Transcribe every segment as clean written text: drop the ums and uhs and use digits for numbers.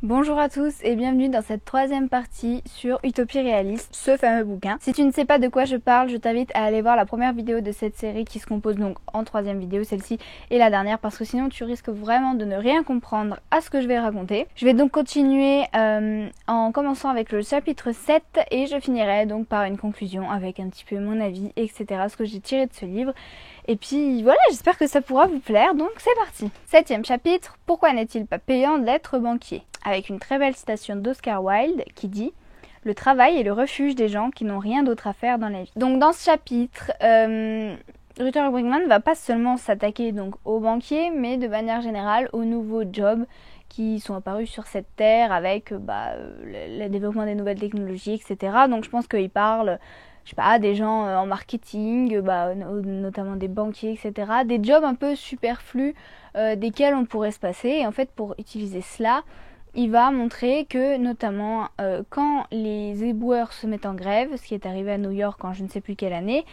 Bonjour à tous et bienvenue dans cette troisième partie sur Utopie réaliste, ce fameux bouquin. Si tu ne sais pas de quoi je parle, je t'invite à aller voir la première vidéo de cette série qui se compose donc en troisième vidéo, celle-ci et la dernière, parce que sinon tu risques vraiment de ne rien comprendre à ce que je vais raconter. Je vais donc continuer en commençant avec le chapitre 7 et je finirai donc par une conclusion avec un petit peu mon avis, etc. Ce que j'ai tiré de ce livre. Et puis voilà, j'espère que ça pourra vous plaire, donc c'est parti. Septième chapitre, pourquoi n'est-il pas payant d'être banquier ? Avec une très belle citation d'Oscar Wilde qui dit « Le travail est le refuge des gens qui n'ont rien d'autre à faire dans la vie ». Donc dans ce chapitre, Rutger Bregman ne va pas seulement s'attaquer donc aux banquiers, mais de manière générale aux nouveaux jobs qui sont apparus sur cette terre avec le développement des nouvelles technologies, etc. Donc je pense qu'il parle, je sais pas, des gens en marketing, notamment des banquiers, etc. Des jobs un peu superflus desquels on pourrait se passer. Et en fait, pour utiliser cela, il va montrer que notamment quand les éboueurs se mettent en grève, ce qui est arrivé à New York en je ne sais plus quelle année,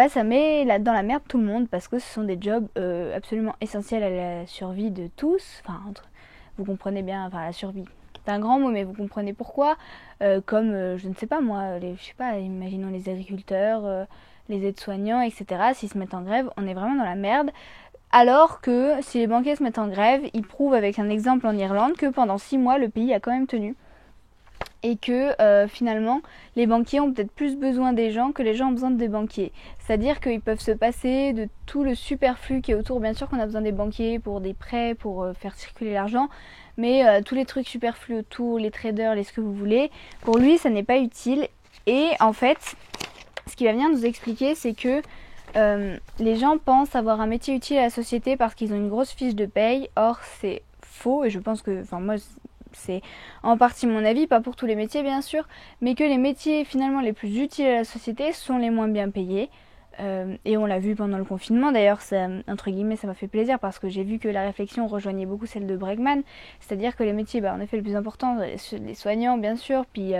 ça met dans la merde tout le monde parce que ce sont des jobs absolument essentiels à la survie de tous. Vous comprenez bien, la survie. C'est un grand mot, mais vous comprenez pourquoi. Je ne sais pas moi, imaginons les agriculteurs, les aides-soignants, etc. S'ils se mettent en grève, on est vraiment dans la merde. Alors que si les banquiers se mettent en grève, ils prouvent avec un exemple en Irlande que pendant 6 mois, le pays a quand même tenu. Et que finalement, les banquiers ont peut-être plus besoin des gens que les gens ont besoin des banquiers. C'est-à-dire qu'ils peuvent se passer de tout le superflu qui est autour. Bien sûr qu'on a besoin des banquiers pour des prêts, pour faire circuler l'argent, mais tous les trucs superflus autour, les traders, ce que vous voulez, pour lui, ça n'est pas utile. Et en fait, ce qu'il va venir nous expliquer, c'est que les gens pensent avoir un métier utile à la société parce qu'ils ont une grosse fiche de paye. Or, c'est faux, et je pense que, moi, c'est en partie mon avis, pas pour tous les métiers bien sûr, mais que les métiers finalement les plus utiles à la société sont les moins bien payés. Et on l'a vu pendant le confinement, d'ailleurs, ça, entre guillemets, ça m'a fait plaisir parce que j'ai vu que la réflexion rejoignait beaucoup celle de Bregman, c'est-à-dire que les métiers, en effet, le plus important, les soignants bien sûr, puis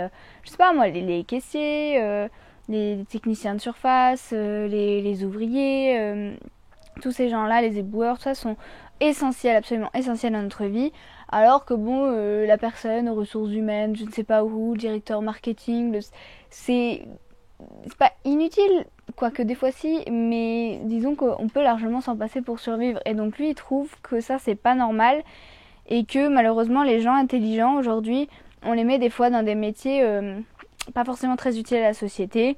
je sais pas moi, les caissiers, les techniciens de surface, les ouvriers, tous ces gens-là, les éboueurs, tout ça sont essentiels, absolument essentiels dans notre vie. Alors que la personne aux ressources humaines, je ne sais pas où, le directeur marketing, c'est pas inutile, quoique des fois si, mais disons qu'on peut largement s'en passer pour survivre. Et donc lui, il trouve que ça, c'est pas normal et que malheureusement, les gens intelligents aujourd'hui, on les met des fois dans des métiers pas forcément très utiles à la société.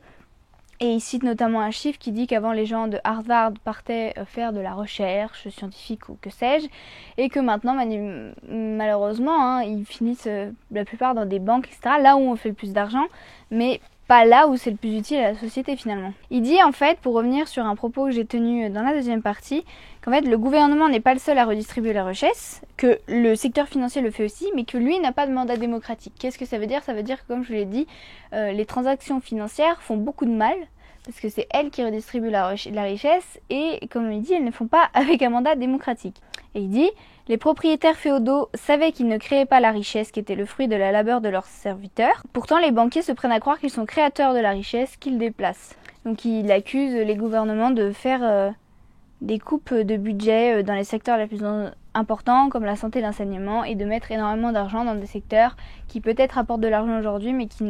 Et il cite notamment un chiffre qui dit qu'avant les gens de Harvard partaient faire de la recherche scientifique ou que sais-je, et que maintenant malheureusement ils finissent la plupart dans des banques, etc. Là où on fait le plus d'argent, mais pas là où c'est le plus utile à la société finalement. Il dit en fait, pour revenir sur un propos que j'ai tenu dans la deuxième partie, qu'en fait le gouvernement n'est pas le seul à redistribuer la richesse, que le secteur financier le fait aussi, mais que lui n'a pas de mandat démocratique. Qu'est-ce que ça veut dire ? Ça veut dire que, comme je vous l'ai dit, les transactions financières font beaucoup de mal, parce que c'est elles qui redistribuent la richesse, et comme il dit, elles ne font pas avec un mandat démocratique. Et il dit, les propriétaires féodaux savaient qu'ils ne créaient pas la richesse qui était le fruit de la labeur de leurs serviteurs. Pourtant, les banquiers se prennent à croire qu'ils sont créateurs de la richesse qu'ils déplacent. Donc il accuse les gouvernements de faire des coupes de budget dans les secteurs les plus importants, comme la santé et l'enseignement, et de mettre énormément d'argent dans des secteurs qui peut-être apportent de l'argent aujourd'hui, mais qui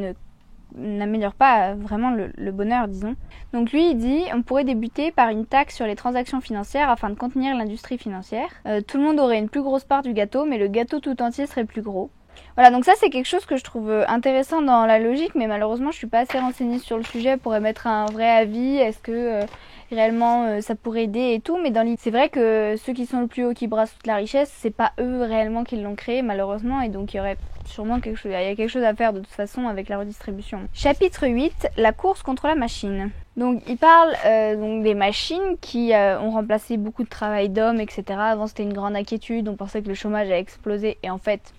n'améliore pas vraiment le bonheur, disons. Donc lui, il dit, on pourrait débuter par une taxe sur les transactions financières afin de contenir l'industrie financière. Tout le monde aurait une plus grosse part du gâteau, mais le gâteau tout entier serait plus gros. Voilà, donc ça c'est quelque chose que je trouve intéressant dans la logique, mais malheureusement je suis pas assez renseignée sur le sujet pour émettre un vrai avis. Est-ce que réellement ça pourrait aider et tout, mais dans l'idée, c'est vrai que ceux qui sont le plus haut, qui brassent toute la richesse, c'est pas eux réellement qui l'ont créé malheureusement, et donc il y aurait sûrement quelque chose à faire de toute façon avec la redistribution. Chapitre 8, la course contre la machine. Donc il parle donc des machines qui ont remplacé beaucoup de travail d'hommes, etc. Avant c'était une grande inquiétude, on pensait que le chômage allait exploser, et en fait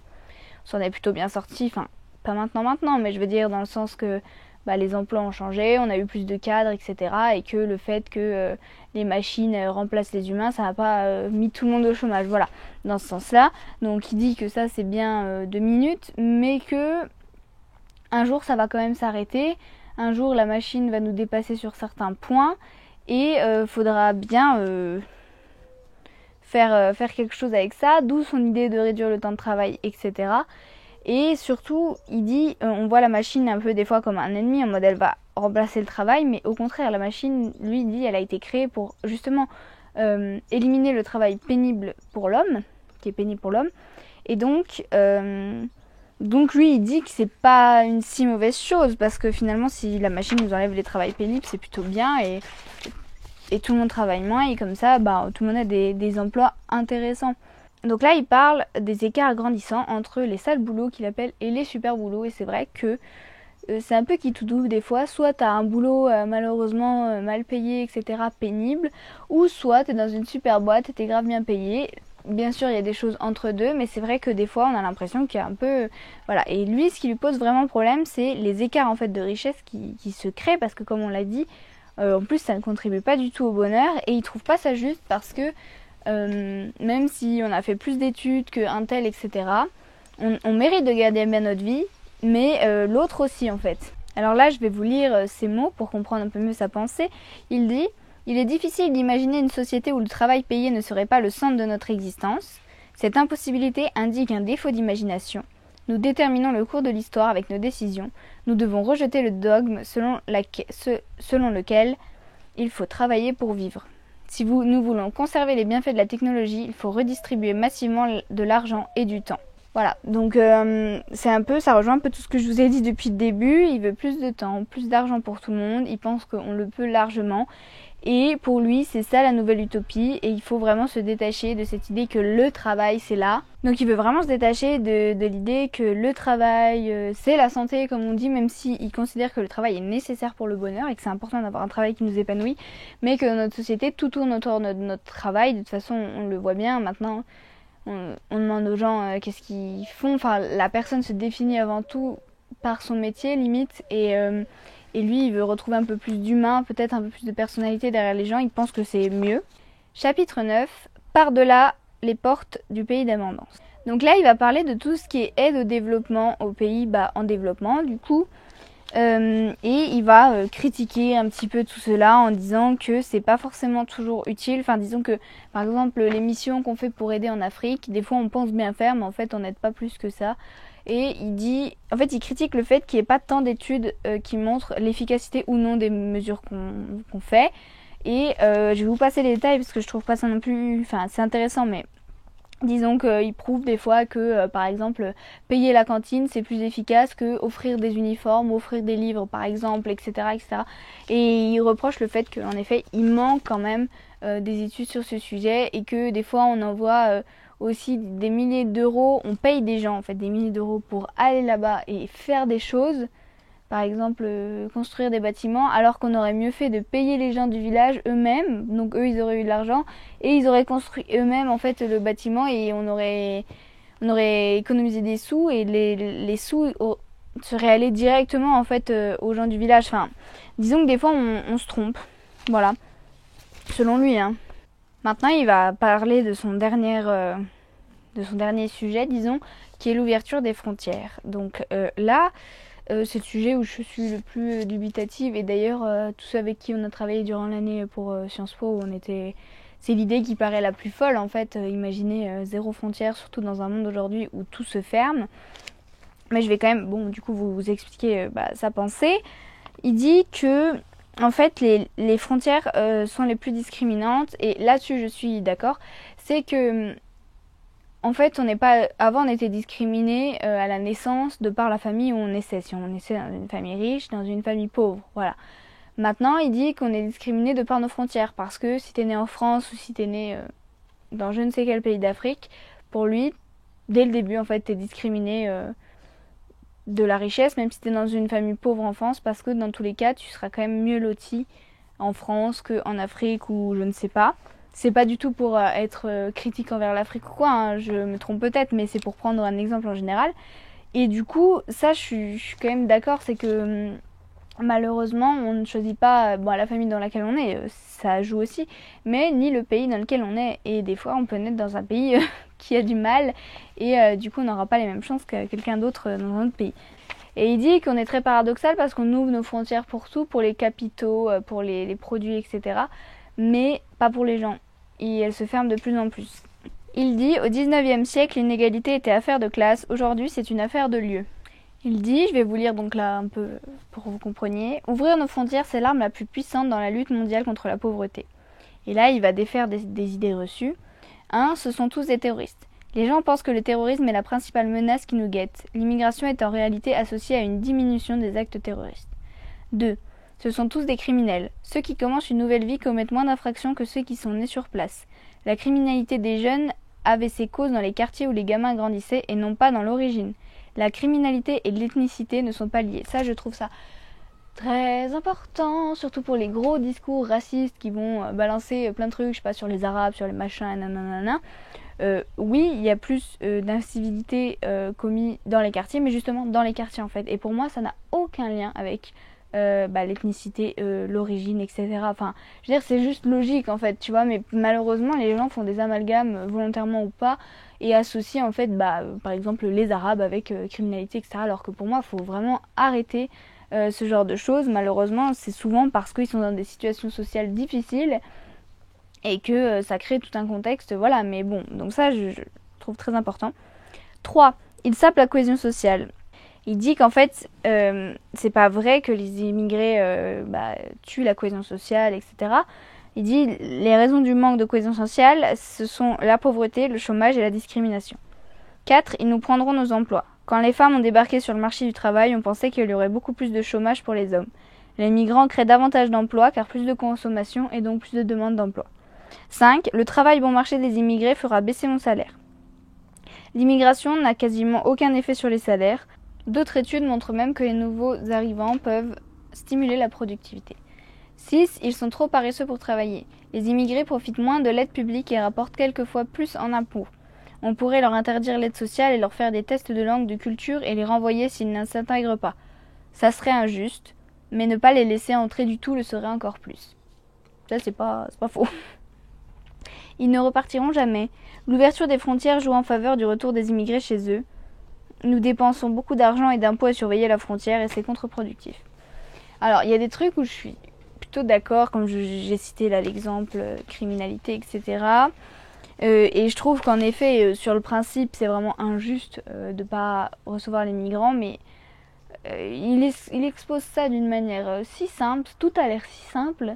on s'en est plutôt bien sorti, enfin pas maintenant, mais je veux dire dans le sens que les emplois ont changé, on a eu plus de cadres, etc. Et que le fait que les machines remplacent les humains, ça n'a pas mis tout le monde au chômage, voilà, dans ce sens-là. Donc il dit que ça c'est bien 2 minutes, mais que un jour ça va quand même s'arrêter, un jour la machine va nous dépasser sur certains points, et faudra bien faire quelque chose avec ça, d'où son idée de réduire le temps de travail, etc. Et surtout, il dit, on voit la machine un peu des fois comme un ennemi, en mode elle va remplacer le travail, mais au contraire, la machine, lui, dit, elle a été créée pour justement éliminer le travail pénible pour l'homme, qui est pénible pour l'homme. Et donc lui, il dit que c'est pas une si mauvaise chose, parce que finalement, si la machine nous enlève les travails pénibles, c'est plutôt bien, et tout le monde travaille moins, et comme ça, tout le monde a des emplois intéressants. Donc là, il parle des écarts grandissants entre les sales boulots qu'il appelle et les super boulots, et c'est vrai que c'est un peu qui tout double des fois, soit t'as un boulot malheureusement mal payé, etc., pénible, ou soit t'es dans une super boîte et t'es grave bien payé. Bien sûr, il y a des choses entre deux, mais c'est vrai que des fois, on a l'impression qu'il y a un peu... Voilà, et lui, ce qui lui pose vraiment problème, c'est les écarts en fait de richesse qui se créent, parce que comme on l'a dit, en plus, ça ne contribue pas du tout au bonheur, et il trouve pas ça juste parce que même si on a fait plus d'études qu'un tel, etc., on mérite de garder bien notre vie, mais l'autre aussi en fait. Alors là, je vais vous lire ces mots pour comprendre un peu mieux sa pensée. Il dit: il est difficile d'imaginer une société où le travail payé ne serait pas le centre de notre existence. Cette impossibilité indique un défaut d'imagination. Nous déterminons le cours de l'histoire avec nos décisions. Nous devons rejeter le dogme selon lequel il faut travailler pour vivre. Si nous voulons conserver les bienfaits de la technologie, il faut redistribuer massivement de l'argent et du temps. Voilà, donc ça rejoint un peu tout ce que je vous ai dit depuis le début. Il veut plus de temps, plus d'argent pour tout le monde, il pense qu'on le peut largement. Et pour lui, c'est ça la nouvelle utopie, et il faut vraiment se détacher de cette idée que le travail, c'est là. Donc il veut vraiment se détacher de l'idée que le travail, c'est la santé, comme on dit, même s'il considère que le travail est nécessaire pour le bonheur, et que c'est important d'avoir un travail qui nous épanouit, mais que dans notre société, tout tourne autour de notre travail. De toute façon, on le voit bien maintenant. On demande aux gens qu'est-ce qu'ils font. Enfin, la personne se définit avant tout par son métier, limite, et lui, il veut retrouver un peu plus d'humain, peut-être un peu plus de personnalité derrière les gens. Il pense que c'est mieux. Chapitre 9, par-delà les portes du pays d'abondance. Donc là, il va parler de tout ce qui est aide au développement aux pays en développement, du coup. Et il va critiquer un petit peu tout cela en disant que c'est pas forcément toujours utile. Enfin, disons que, par exemple, les missions qu'on fait pour aider en Afrique, des fois on pense bien faire, mais en fait on n'aide pas plus que ça. Et il critique le fait qu'il n'y ait pas tant d'études qui montrent l'efficacité ou non des mesures qu'on fait. Et je vais vous passer les détails parce que je trouve pas ça non plus... Enfin, c'est intéressant, mais disons qu'il prouve des fois que, par exemple, payer la cantine, c'est plus efficace que offrir des uniformes, offrir des livres, par exemple, etc., etc. Et il reproche le fait qu'en effet, il manque quand même des études sur ce sujet, et que des fois, on envoie... aussi des milliers d'euros, on paye des gens en fait des milliers d'euros pour aller là-bas et faire des choses, par exemple construire des bâtiments, alors qu'on aurait mieux fait de payer les gens du village eux-mêmes, donc eux ils auraient eu de l'argent et ils auraient construit eux-mêmes en fait le bâtiment, et on aurait économisé des sous, et les sous seraient allés directement en fait aux gens du village. Enfin, disons que des fois on se trompe, voilà, selon lui, hein. Maintenant, il va parler de son dernier sujet, disons, qui est l'ouverture des frontières. Donc là, c'est le sujet où je suis le plus dubitative. Et d'ailleurs, tous ceux avec qui on a travaillé durant l'année pour Sciences Po, c'est l'idée qui paraît la plus folle, en fait. Imaginez zéro frontière, surtout dans un monde aujourd'hui où tout se ferme. Mais je vais quand même, du coup, vous expliquer sa pensée. Il dit que... En fait, les frontières sont les plus discriminantes, et là-dessus je suis d'accord. C'est que, en fait, avant on était discriminé à la naissance de par la famille où on naissait. Si on naissait dans une famille riche, dans une famille pauvre, voilà. Maintenant, il dit qu'on est discriminé de par nos frontières, parce que si t'es né en France ou si t'es né dans je ne sais quel pays d'Afrique, pour lui, dès le début, en fait, t'es discriminé de la richesse, même si tu es dans une famille pauvre en France, parce que dans tous les cas, tu seras quand même mieux loti en France qu'en Afrique, ou je ne sais pas. C'est pas du tout pour être critique envers l'Afrique ou quoi, hein, je me trompe peut-être, mais c'est pour prendre un exemple en général. Et du coup, ça, je suis quand même d'accord, c'est que malheureusement, on ne choisit pas la famille dans laquelle on est, ça joue aussi, mais ni le pays dans lequel on est. Et des fois, on peut naître dans un pays qui a du mal, et du coup, on n'aura pas les mêmes chances que quelqu'un d'autre dans un autre pays. Et il dit qu'on est très paradoxal parce qu'on ouvre nos frontières pour tout, pour les capitaux, pour les produits, etc., mais pas pour les gens. Et elles se ferment de plus en plus. Il dit « Au 19e siècle, l'inégalité était affaire de classe, aujourd'hui c'est une affaire de lieu ». Il dit, je vais vous lire donc là un peu pour que vous compreniez, « Ouvrir nos frontières, c'est l'arme la plus puissante dans la lutte mondiale contre la pauvreté. » Et là, il va défaire des idées reçues. 1. Ce sont tous des terroristes. Les gens pensent que le terrorisme est la principale menace qui nous guette. L'immigration est en réalité associée à une diminution des actes terroristes. 2. Ce sont tous des criminels. Ceux qui commencent une nouvelle vie commettent moins d'infractions que ceux qui sont nés sur place. La criminalité des jeunes avait ses causes dans les quartiers où les gamins grandissaient et non pas dans l'origine. La criminalité et l'ethnicité ne sont pas liées. Ça, je trouve ça très important, surtout pour les gros discours racistes qui vont balancer plein de trucs, je sais pas, sur les arabes, sur les machins, nanana. Oui, il y a plus d'incivilité commis dans les quartiers, mais justement dans les quartiers en fait. Et pour moi, ça n'a aucun lien avec l'ethnicité, l'origine, etc. Enfin, je veux dire, c'est juste logique en fait, tu vois, mais malheureusement, les gens font des amalgames, volontairement ou pas, et associent en fait, par exemple, les arabes avec criminalité, etc. Alors que pour moi, il faut vraiment arrêter ce genre de choses. Malheureusement, c'est souvent parce qu'ils sont dans des situations sociales difficiles et que ça crée tout un contexte, voilà. Mais bon, donc ça, je trouve très important. 3. Il sape la cohésion sociale. Il dit qu'en fait, c'est pas vrai que les immigrés tuent la cohésion sociale, etc. Il dit les raisons du manque de cohésion sociale, ce sont la pauvreté, le chômage et la discrimination. 4. Ils nous prendront nos emplois. Quand les femmes ont débarqué sur le marché du travail, on pensait qu'il y aurait beaucoup plus de chômage pour les hommes. Les migrants créent davantage d'emplois car plus de consommation et donc plus de demandes d'emploi. 5. Le travail bon marché des immigrés fera baisser mon salaire. L'immigration n'a quasiment aucun effet sur les salaires. D'autres études montrent même que les nouveaux arrivants peuvent stimuler la productivité. 6. Ils sont trop paresseux pour travailler. Les immigrés profitent moins de l'aide publique et rapportent quelquefois plus en impôts. On pourrait leur interdire l'aide sociale et leur faire des tests de langue, de culture et les renvoyer s'ils ne s'intègrent pas. Ça serait injuste, mais ne pas les laisser entrer du tout le serait encore plus. Ça, c'est pas faux. Ils ne repartiront jamais. L'ouverture des frontières joue en faveur du retour des immigrés chez eux. Nous dépensons beaucoup d'argent et d'impôts à surveiller la frontière et c'est contre-productif. Alors, il y a des trucs où je suis plutôt d'accord, comme j'ai cité là l'exemple criminalité, etc. Et je trouve qu'en effet, sur le principe, c'est vraiment injuste de ne pas recevoir les migrants, mais il expose ça d'une manière si simple, tout a l'air si simple,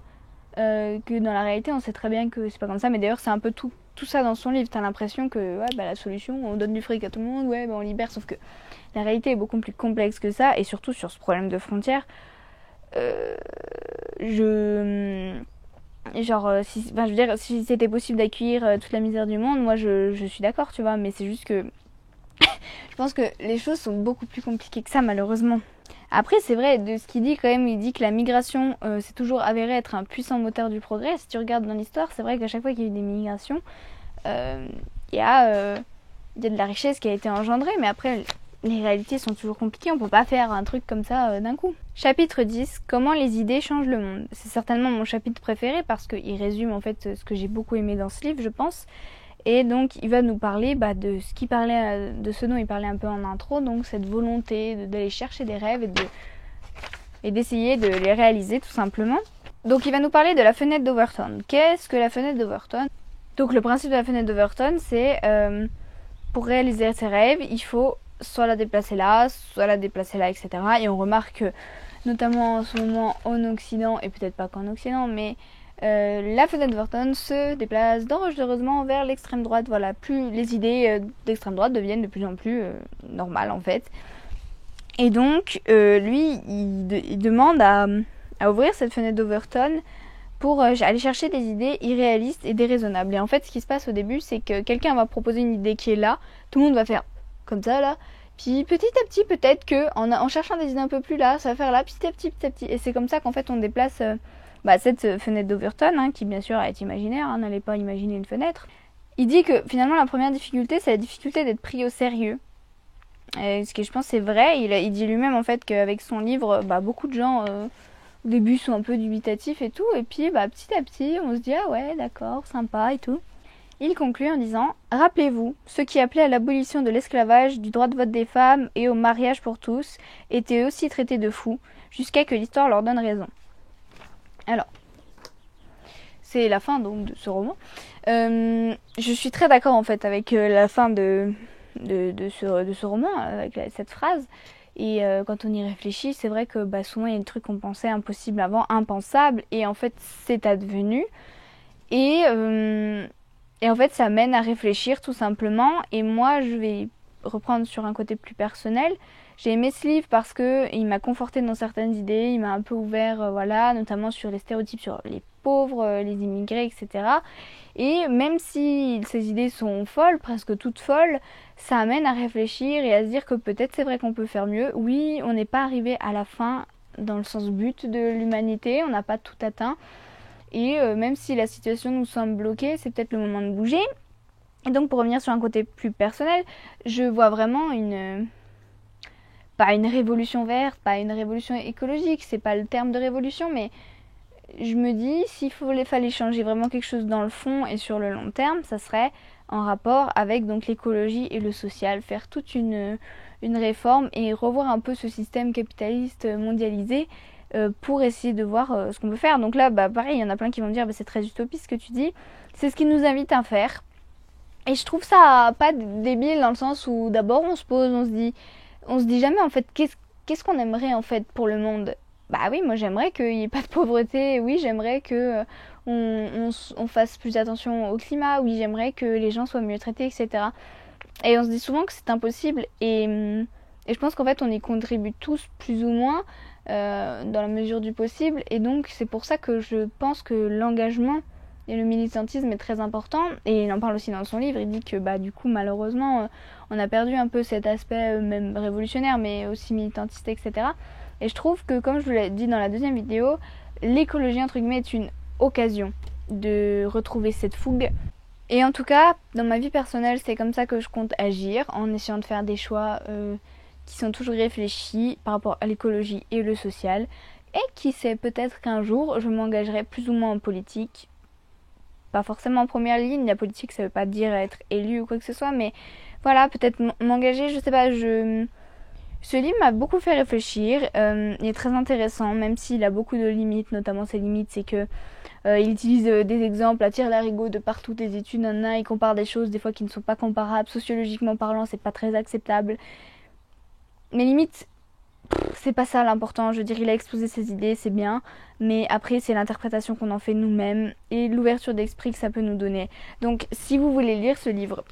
que dans la réalité, on sait très bien que c'est pas comme ça, mais d'ailleurs, c'est un peu tout ça dans son livre. T'as l'impression que la solution, on donne du fric à tout le monde, on libère, sauf que la réalité est beaucoup plus complexe que ça, et surtout sur ce problème de frontières, si c'était possible d'accueillir toute la misère du monde, moi je suis d'accord, tu vois, mais c'est juste que je pense que les choses sont beaucoup plus compliquées que ça, malheureusement. Après, c'est vrai, de ce qu'il dit quand même, il dit que la migration c'est toujours avéré être un puissant moteur du progrès. Si tu regardes dans l'histoire, c'est vrai qu'à chaque fois qu'il y a eu des migrations, il y a de la richesse qui a été engendrée, mais après les réalités sont toujours compliquées, on peut pas faire un truc comme ça d'un coup. Chapitre 10, comment les idées changent le monde. C'est certainement mon chapitre préféré parce qu'il résume en fait ce que j'ai beaucoup aimé dans ce livre, je pense. Et donc il va nous parler de ce dont il parlait un peu en intro, donc cette volonté d'aller chercher des rêves et d'essayer de les réaliser tout simplement. Donc il va nous parler de la fenêtre d'Overton. Qu'est-ce que la fenêtre d'Overton ? Donc le principe de la fenêtre d'Overton, c'est pour réaliser ses rêves, il faut soit la déplacer là, etc. Et on remarque que, notamment en ce moment en Occident, et peut-être pas qu'en Occident, mais la fenêtre d'Overton se déplace dangereusement vers l'extrême droite. Voilà, plus les idées d'extrême droite deviennent de plus en plus normales en fait. Et donc, lui, il demande à ouvrir cette fenêtre d'Overton pour aller chercher des idées irréalistes et déraisonnables. Et en fait, ce qui se passe au début, c'est que quelqu'un va proposer une idée qui est là, tout le monde va faire comme ça là, puis petit à petit peut-être que en cherchant des idées un peu plus là, ça va faire là petit à petit, et c'est comme ça qu'en fait on déplace cette fenêtre d'Overton, qui bien sûr est imaginaire, n'allez pas imaginer une fenêtre. Il dit que finalement la première difficulté, c'est la difficulté d'être pris au sérieux. Et ce que je pense c'est vrai, il dit lui-même en fait qu'avec son livre, beaucoup de gens au début sont un peu dubitatifs et tout, et puis petit à petit on se dit ah ouais d'accord, sympa et tout. Il conclut en disant « Rappelez-vous, ceux qui appelaient à l'abolition de l'esclavage, du droit de vote des femmes et au mariage pour tous étaient aussi traités de fous, jusqu'à que l'histoire leur donne raison. » Alors, c'est la fin donc de ce roman. Je suis très d'accord en fait avec la fin de ce roman, avec cette phrase. Et quand on y réfléchit, c'est vrai que souvent il y a des trucs qu'on pensait impossibles avant, impensables, et en fait c'est advenu. Et en fait ça mène à réfléchir tout simplement. Et moi je vais reprendre sur un côté plus personnel. J'ai aimé ce livre parce que il m'a conforté dans certaines idées, il m'a un peu ouvert, voilà, notamment sur les stéréotypes sur les pauvres, les immigrés, etc. Et même si ces idées sont folles, presque toutes folles, ça amène à réfléchir et à se dire que peut-être c'est vrai qu'on peut faire mieux. Oui, on n'est pas arrivé à la fin dans le sens but de l'humanité, on n'a pas tout atteint. Et même si la situation nous semble bloquée, c'est peut-être le moment de bouger. Et donc pour revenir sur un côté plus personnel, je vois vraiment pas une révolution verte, pas une révolution écologique, c'est pas le terme de révolution, mais je me dis, s'il fallait changer vraiment quelque chose dans le fond et sur le long terme, ça serait en rapport avec donc l'écologie et le social, faire toute une réforme et revoir un peu ce système capitaliste mondialisé pour essayer de voir ce qu'on peut faire. Donc là, pareil, il y en a plein qui vont me dire, c'est très utopiste ce que tu dis, c'est ce qui nous invite à faire. Et je trouve ça pas débile dans le sens où d'abord on se pose, on se dit jamais en fait qu'est-ce qu'on aimerait en fait pour le monde. Bah oui, moi j'aimerais qu'il n'y ait pas de pauvreté, oui j'aimerais que on fasse plus attention au climat, oui j'aimerais que les gens soient mieux traités, etc. Et on se dit souvent que c'est impossible et je pense qu'en fait on y contribue tous plus ou moins dans la mesure du possible, et donc c'est pour ça que je pense que l'engagement et le militantisme est très important, et il en parle aussi dans son livre. Il dit que du coup malheureusement on a perdu un peu cet aspect même révolutionnaire mais aussi militantiste, etc. Et je trouve que, comme je vous l'ai dit dans la deuxième vidéo, l'écologie entre guillemets est une occasion de retrouver cette fougue. Et en tout cas dans ma vie personnelle c'est comme ça que je compte agir, en essayant de faire des choix qui sont toujours réfléchis par rapport à l'écologie et le social, et qui sait, peut-être qu'un jour je m'engagerai plus ou moins en politique. Pas forcément en première ligne, la politique ça veut pas dire être élu ou quoi que ce soit, mais voilà, peut-être m'engager, je sais pas, Ce livre m'a beaucoup fait réfléchir, il est très intéressant, même s'il a beaucoup de limites, notamment ses limites, c'est que il utilise des exemples à tire-larigot de partout, des études, il compare des choses des fois qui ne sont pas comparables, sociologiquement parlant c'est pas très acceptable. Mais limite, c'est pas ça l'important, je veux dire il a exposé ses idées, c'est bien, mais après c'est l'interprétation qu'on en fait nous-mêmes et l'ouverture d'esprit que ça peut nous donner. Donc si vous voulez lire ce livre,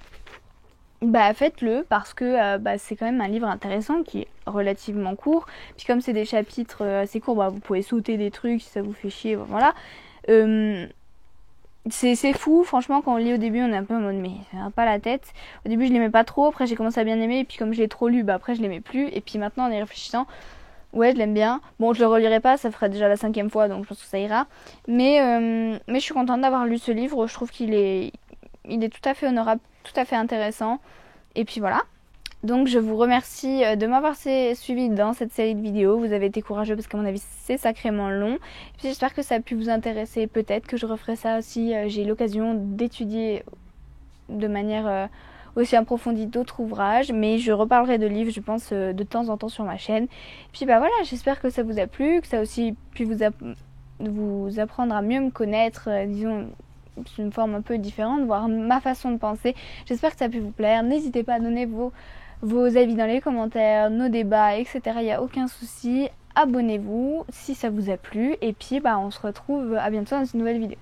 faites-le, parce que c'est quand même un livre intéressant qui est relativement court, puis comme c'est des chapitres assez courts, vous pouvez sauter des trucs si ça vous fait chier, voilà. C'est fou, franchement, quand on lit au début on est un peu en mode mais ça va pas la tête. Au début je l'aimais pas trop, après j'ai commencé à bien aimer, et puis comme je l'ai trop lu, après je l'aimais plus, et puis maintenant en y réfléchissant, ouais je l'aime bien. Bon, je le relirai pas, ça ferait déjà la 5e fois, donc je pense que ça ira. Mais je suis contente d'avoir lu ce livre, je trouve qu'il est tout à fait honorable, tout à fait intéressant. Et puis voilà. Donc je vous remercie de m'avoir suivi dans cette série de vidéos. Vous avez été courageux parce qu'à mon avis c'est sacrément long. Et puis j'espère que ça a pu vous intéresser. Peut-être que je referai ça aussi. J'ai l'occasion d'étudier de manière aussi approfondie d'autres ouvrages. Mais je reparlerai de livres, je pense, de temps en temps sur ma chaîne. Et puis voilà, j'espère que ça vous a plu, que ça a aussi pu vous apprendre à mieux me connaître, disons, c'est une forme un peu différente, voir ma façon de penser. J'espère que ça a pu vous plaire. N'hésitez pas à donner vos avis dans les commentaires, nos débats, etc. Il n'y a aucun souci. Abonnez-vous si ça vous a plu. Et puis on se retrouve à bientôt dans une nouvelle vidéo.